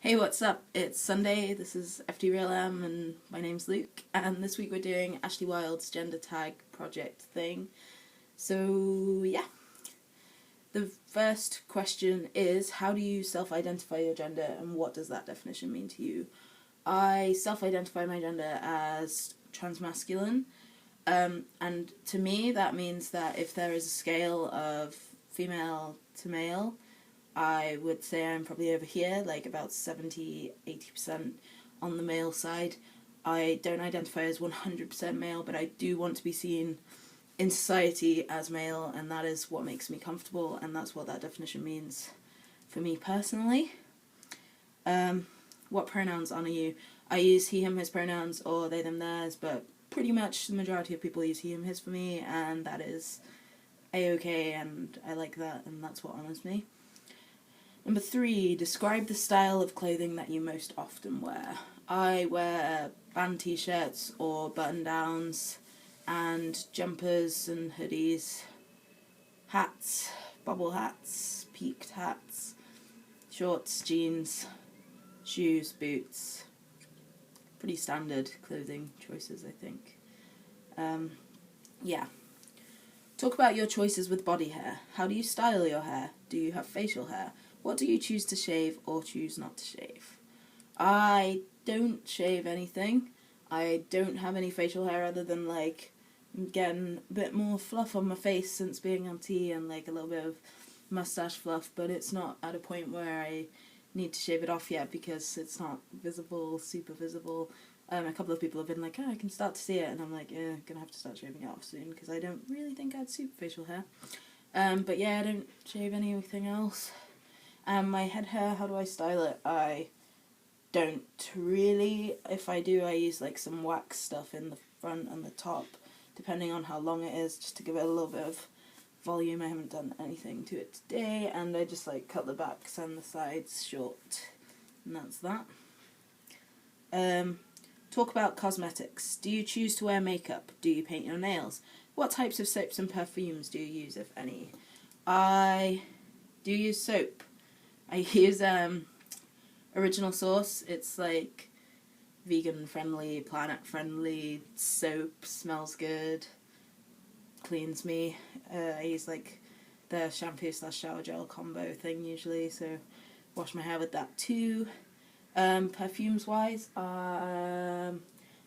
Hey, what's up? It's Sunday, this is FD and my name's Luke, and this week we're doing Ashley Wilde's gender tag project thing. So, yeah. The first question is, how do you self-identify your gender, and what does that definition mean to you? I self-identify my gender as transmasculine, and to me that means that if there is a scale of female to male, I would say I'm probably over here, like about 70-80% on the male side. I don't identify as 100% male, but I do want to be seen in society as male, and that is what makes me comfortable, and that's what that definition means for me personally. What pronouns honour you? I use he, him, his pronouns, or they, them, theirs, but pretty much the majority of people use he, him, his for me, and that is a-okay, and I like that, and that's what honours me. Number 3, describe the style of clothing that you most often wear. I wear band t-shirts or button-downs and jumpers and hoodies, hats, bobble hats, peaked hats, shorts, jeans, shoes, boots. Pretty standard clothing choices, I think. Yeah. Talk about your choices with body hair. How do you style your hair? Do you have facial hair? What do you choose to shave or choose not to shave? I don't shave anything. I don't have any facial hair other than like getting a bit more fluff on my face since being on tea and like a little bit of mustache fluff, but it's not at a point where I need to shave it off yet because it's not visible, super visible. A couple of people have been like, oh, I can start to see it, and I'm like, yeah, gonna have to start shaving it off soon because I don't really think I had super facial hair. But yeah, I don't shave anything else. My head hair, how do I style it? I don't really. If I do, I use like some wax stuff in the front and the top, depending on how long it is, just to give it a little bit of volume. I haven't done anything to it today, and I just like cut the backs and the sides short, and that's that. Talk about cosmetics. Do you choose to wear makeup? Do you paint your nails? What types of soaps and perfumes do you use, if any? I do use soap. I use Original Source. It's like vegan friendly, planet friendly soap, smells good, cleans me. I use like the shampoo / shower gel combo thing usually, so wash my hair with that too. Perfumes wise, I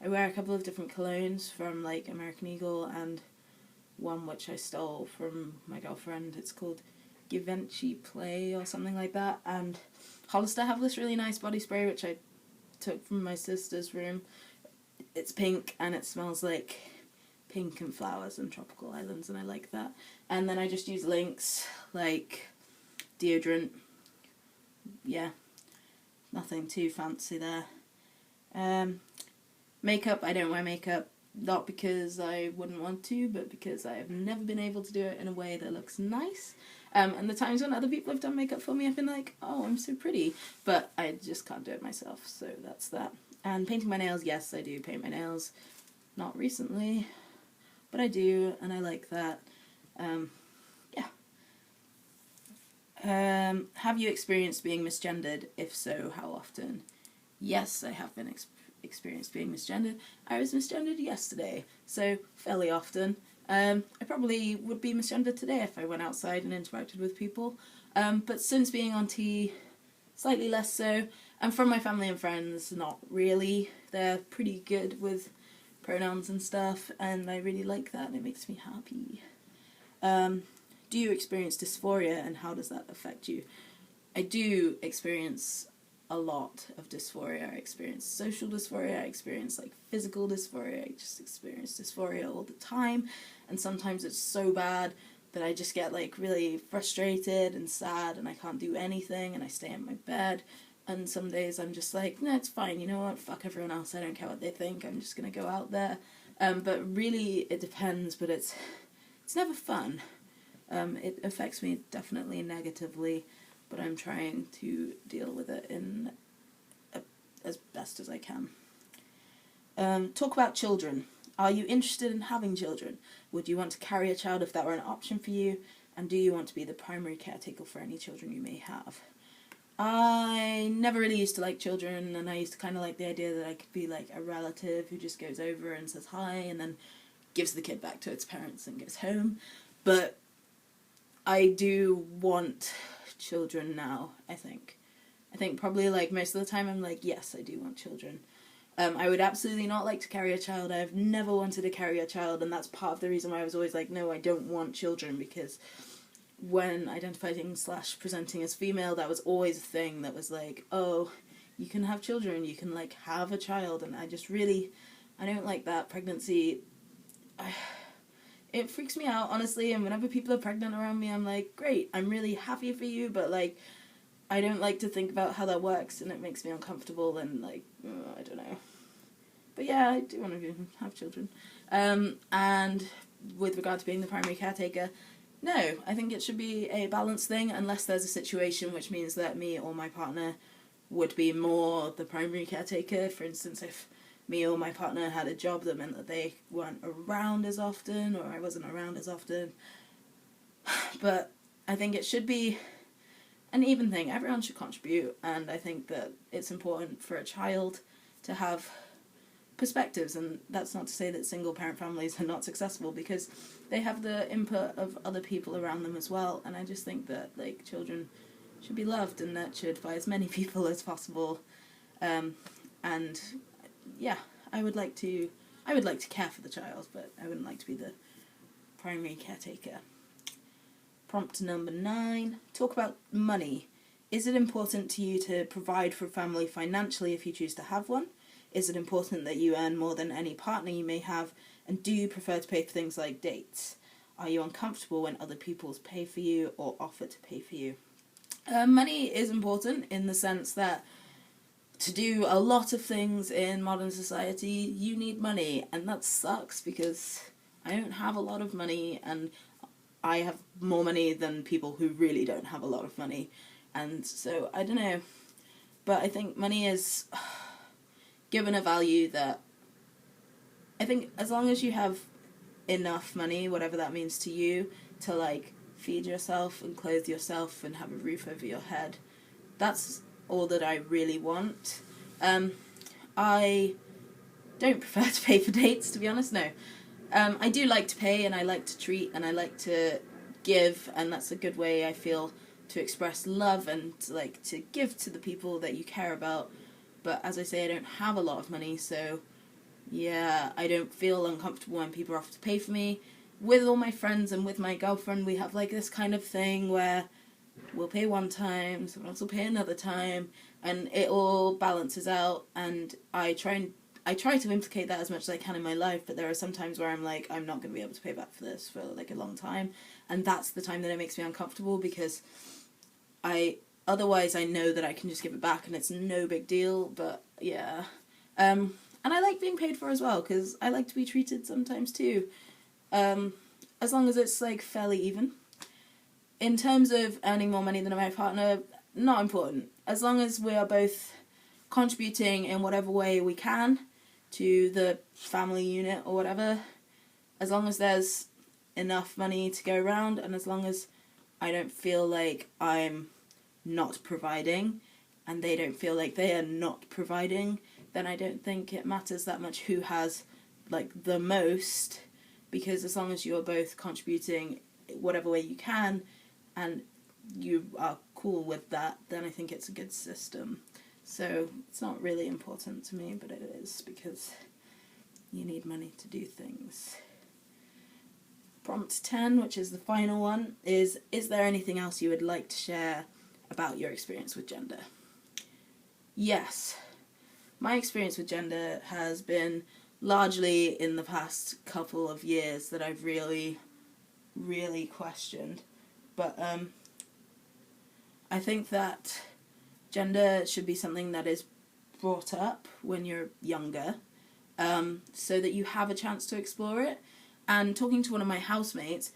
wear a couple of different colognes from like American Eagle and one which I stole from my girlfriend. It's called Givenchy Play or something like that, and Hollister have this really nice body spray which I took from my sister's room. It's pink and it smells like pink and flowers and tropical islands, and I like that. And then I just use Lynx, like deodorant. Yeah, nothing too fancy there. Makeup, I don't wear makeup, not because I wouldn't want to, but because I have never been able to do it in a way that looks nice. And the times when other people have done makeup for me, I've been like, oh, I'm so pretty, but I just can't do it myself, so that's that. And painting my nails, yes, I do paint my nails. Not recently, but I do, and I like that. Yeah. Have you experienced being misgendered? If so, how often? Yes, I have been experienced being misgendered. I was misgendered yesterday, so fairly often. I probably would be misgendered today if I went outside and interacted with people. But since being on tea, slightly less so. And from my family and friends, not really. They're pretty good with pronouns and stuff, and I really like that, and it makes me happy. Do you experience dysphoria, and how does that affect you? I do experience a lot of dysphoria. I experience social dysphoria, I experience like physical dysphoria, I just experience dysphoria all the time, and sometimes it's so bad that I just get like really frustrated and sad and I can't do anything and I stay in my bed, and some days I'm just like, no, it's fine, you know what, fuck everyone else, I don't care what they think, I'm just gonna go out there. But really it depends, but it's never fun. It affects me definitely negatively, but I'm trying to deal with it as best as I can. Talk about children. Are you interested in having children? Would you want to carry a child if that were an option for you? And do you want to be the primary caretaker for any children you may have? I never really used to like children, and I used to kind of like the idea that I could be like a relative who just goes over and says hi and then gives the kid back to its parents and goes home. But I do want children now, I think. I think probably like most of the time I'm like, yes, I do want children. I would absolutely not like to carry a child. I've never wanted to carry a child, and that's part of the reason why I was always like, no, I don't want children, because when identifying / presenting as female, that was always a thing that was like, oh, you can have children, you can like have a child, and I don't like that. Pregnancy, it freaks me out, honestly, and whenever people are pregnant around me, I'm like, great, I'm really happy for you, but like, I don't like to think about how that works, and it makes me uncomfortable, and like, I don't know. But yeah, I do want to have children. And with regard to being the primary caretaker, no, I think it should be a balanced thing, unless there's a situation which means that me or my partner would be more the primary caretaker. For instance, if me or my partner had a job that meant that they weren't around as often, or I wasn't around as often. But I think it should be an even thing. Everyone should contribute, and I think that it's important for a child to have perspectives, and that's not to say that single parent families are not successful, because they have the input of other people around them as well, and I just think that like children should be loved and nurtured by as many people as possible. And yeah, I would like to care for the child, but I wouldn't like to be the primary caretaker. Prompt number 9. Talk about money. Is it important to you to provide for a family financially if you choose to have one? Is it important that you earn more than any partner you may have? And do you prefer to pay for things like dates? Are you uncomfortable when other people pay for you or offer to pay for you? Money is important in the sense that to do a lot of things in modern society, you need money, and that sucks because I don't have a lot of money, and I have more money than people who really don't have a lot of money, and so I don't know, but I think money is given a value that I think as long as you have enough money, whatever that means to you, to like feed yourself and clothe yourself and have a roof over your head, that's all that I really want. I don't prefer to pay for dates, to be honest, no. I do like to pay, and I like to treat, and I like to give, and that's a good way, I feel, to express love and like to give to the people that you care about. But as I say, I don't have a lot of money, so yeah, I don't feel uncomfortable when people offer to pay for me. With all my friends and with my girlfriend, we have like this kind of thing where we'll pay one time, someone else will pay another time, and it all balances out, and I try to implicate that as much as I can in my life, but there are some times where I'm like, I'm not going to be able to pay back for this for like a long time, and that's the time that it makes me uncomfortable, because otherwise I know that I can just give it back and it's no big deal. But yeah, and I like being paid for as well, because I like to be treated sometimes too, as long as it's like fairly even. In terms of earning more money than my partner, not important. As long as we are both contributing in whatever way we can to the family unit or whatever, as long as there's enough money to go around, and as long as I don't feel like I'm not providing and they don't feel like they are not providing, then I don't think it matters that much who has like the most, because as long as you're both contributing whatever way you can and you are cool with that, then I think it's a good system. So it's not really important to me, but it is, because you need money to do things. Prompt 10, which is the final one, is there anything else you would like to share about your experience with gender? Yes. My experience with gender has been largely in the past couple of years that I've really, really questioned. But I think that gender should be something that is brought up when you're younger, so that you have a chance to explore it. And talking to one of my housemates,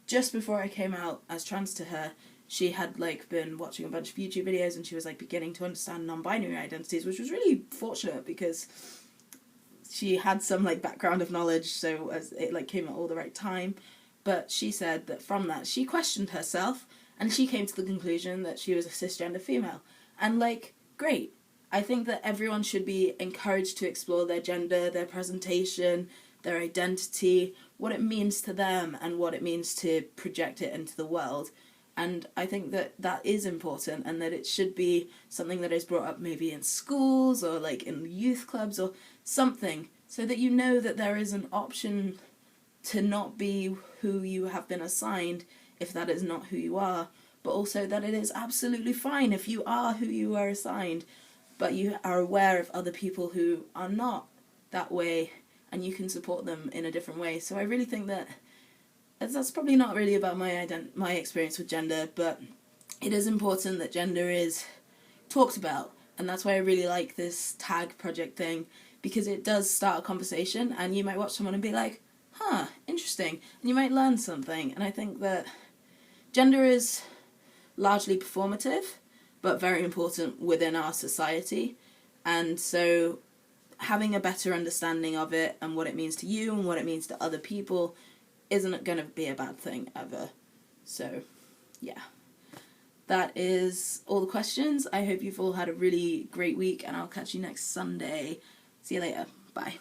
just before I came out as trans to her, she had like been watching a bunch of YouTube videos, and she was like beginning to understand non-binary identities, which was really fortunate because she had some like background of knowledge, so as it like came at all the right time. But she said that from that she questioned herself, and she came to the conclusion that she was a cisgender female. And, like, great. I think that everyone should be encouraged to explore their gender, their presentation, their identity, what it means to them, and what it means to project it into the world. And I think that that is important, and that it should be something that is brought up maybe in schools or like in youth clubs or something, so that you know that there is an option to not be who you have been assigned if that is not who you are, but also that it is absolutely fine if you are who you are assigned, but you are aware of other people who are not that way, and you can support them in a different way. So I really think that that's probably not really about my experience with gender, but it is important that gender is talked about, and that's why I really like this tag project thing, because it does start a conversation, and you might watch someone and be like, huh, interesting, and you might learn something. And I think that gender is largely performative, but very important within our society, and so having a better understanding of it and what it means to you and what it means to other people isn't going to be a bad thing ever. So, yeah. That is all the questions. I hope you've all had a really great week, and I'll catch you next Sunday. See you later. Bye.